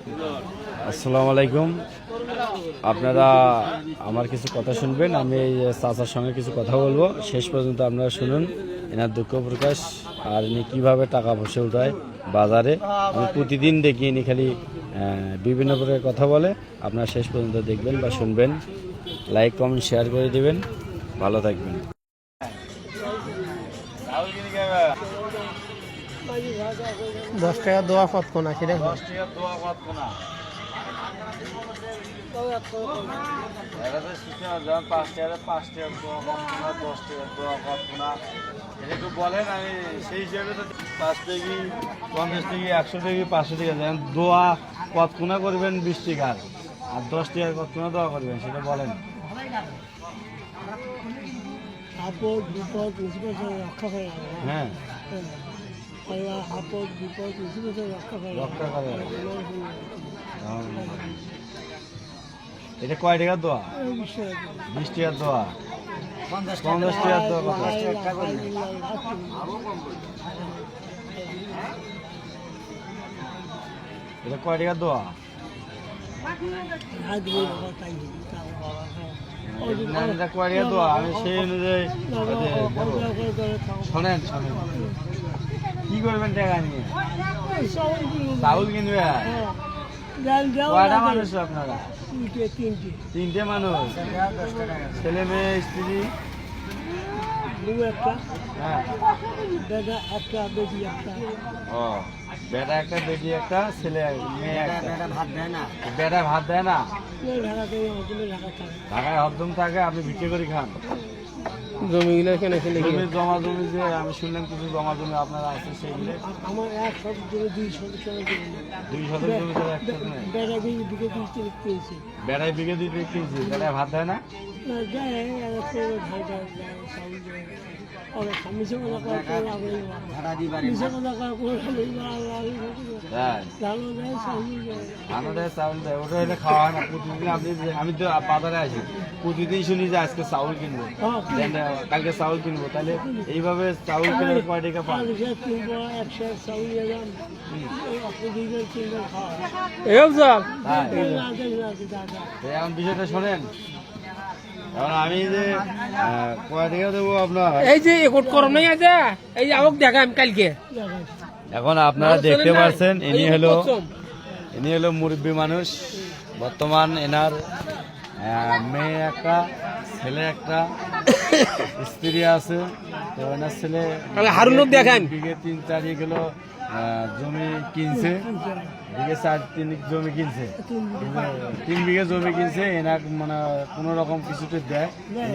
আসসালামু আলাইকুম। আপনারা আমার কিছু কথা শুনবেন, আমি এই চাচার সঙ্গে কিছু কথা বলবো, শেষ পর্যন্ত আপনারা শুনুন এনার দুঃখ প্রকাশ আর ইনি কীভাবে টাকা পয়সা উঠায় বাজারে। আমি প্রতিদিন দেখি ইনি খালি বিভিন্ন প্রকার কথা বলে। আপনারা শেষ পর্যন্ত দেখবেন বা শুনবেন, লাইক কমেন্ট শেয়ার করে দিবেন, ভালো থাকবেন। 10 টাকা দোয়া কত কোনা সেটা 10 টাকা দোয়া কত কোনা এটা তো সিস্টেম আছে, 5 টাকা 5 টাকা দোয়া কত কোনা, 10 টাকা দোয়া কত কোনা এটা একটু বলেন। আমি সেই হিসেবে তো 5 টাকা 50 টাকা 100 টাকা 500 টাকা যেমন দোয়া কত কোনা করবেন 20 টাকার, আর 10 টাকার কত কোনা দোয়া করবেন সেটা বলেন। আপদ বিপদ রক্ষা করে। হ্যাঁ, আপদ বিপদ রক্ষা করে। এটা কয় টাকার দোয়া? 20 টাকার দোয়া, 50 টাকার দোয়া কত? এটা কয় টাকার দোয়া? কয় টাকার দোয়া? আমি সেই অনুযায়ী শোনেন শোনেন কি করবেন টাকা নিয়ে? চাউল কিনবে? কয়টা মানুষ আপনারা? 3টে মানুষ, ছেলে মেয়ে স্ত্রী? হ্যাঁ, ও বেটা একটা বেটি একটা ছেলে মেয়ে একটা। বেটা ভাত দেয় না? ঢাকায় হরদম থাকে, আপনি বিক্রি করে খান। জমিগুলো এখানে জমি জমা জমি যে আমি শুনলাম কিছু জমা জমি আপনারা আছে সেগুলো? আমার 1 শতক জমি 2 শতক জমি। 2 শতক জমি তো একটা নেই। বেড়াই বিঘে 2 কিনছি, বেড়ায় ভাত দেয় না? আমাদের চাউল দেয়, ওটা হলে খাওয়া হয় না প্রতিদিন। আপনি আমি তো বাজারে আসি প্রতিদিন শুনি যে আজকে চাউল কিনবো, কালকে চাউল কিনবো, তাহলে এইভাবে চাউল কিনে কয় টাকা পান? এখন বিষয়টা শোনেন, এখন আমি যে কয় টাকা দেবো আপনার, এই যে একট করম নাই আছে, এই যে আমাক দেখাম কালকে। এখন আপনারা দেখতে পাচ্ছেন ইনি হলো মুরব্বী মানুষ। বর্তমান এনার মেয়ে একটা, ছেলে একটা, স্ত্রী আছে। তো এনার ছেলে হারুনক দেখেন বিঘে 3-4 কিলো জমি কিনছে, বিঘে 4-3 জমি কিনছে, 3 বিঘে জমি কিনছে। এনাক মানে কোনো রকম কিছুতে দেয়,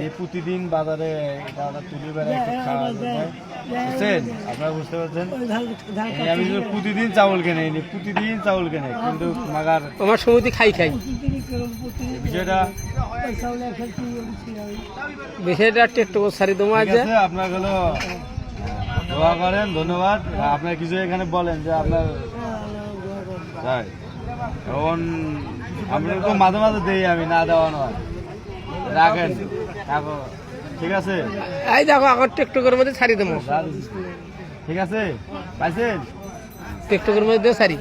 এই প্রতিদিন বাজারে এটা তুলে বেড়ায় খাওয়া দেয়, বুঝছেন? আপনারা বুঝতে পারছেন? আমি প্রতিদিন চাউল কেনে, প্রতিদিন চাউল কেনে, কিন্তু মাগার তোমার সমিতি খাই বিষয়টা একটু সারি দমা আছে। আপনার হলো দোয়া করেন, ধন্যবাদ। আপনার কিছু এখানে বলেন যে আপনার তাই এখন আপনার তো মাঝে মাঝে দেই, আমি না দেওয়া নয়, রাখেন ঠিক আছে? এই দেখো এখন টিকটকের মধ্যে ছাড়ি দেবো, ঠিক আছে, পাইছেন? টিকটকের মধ্যে সারি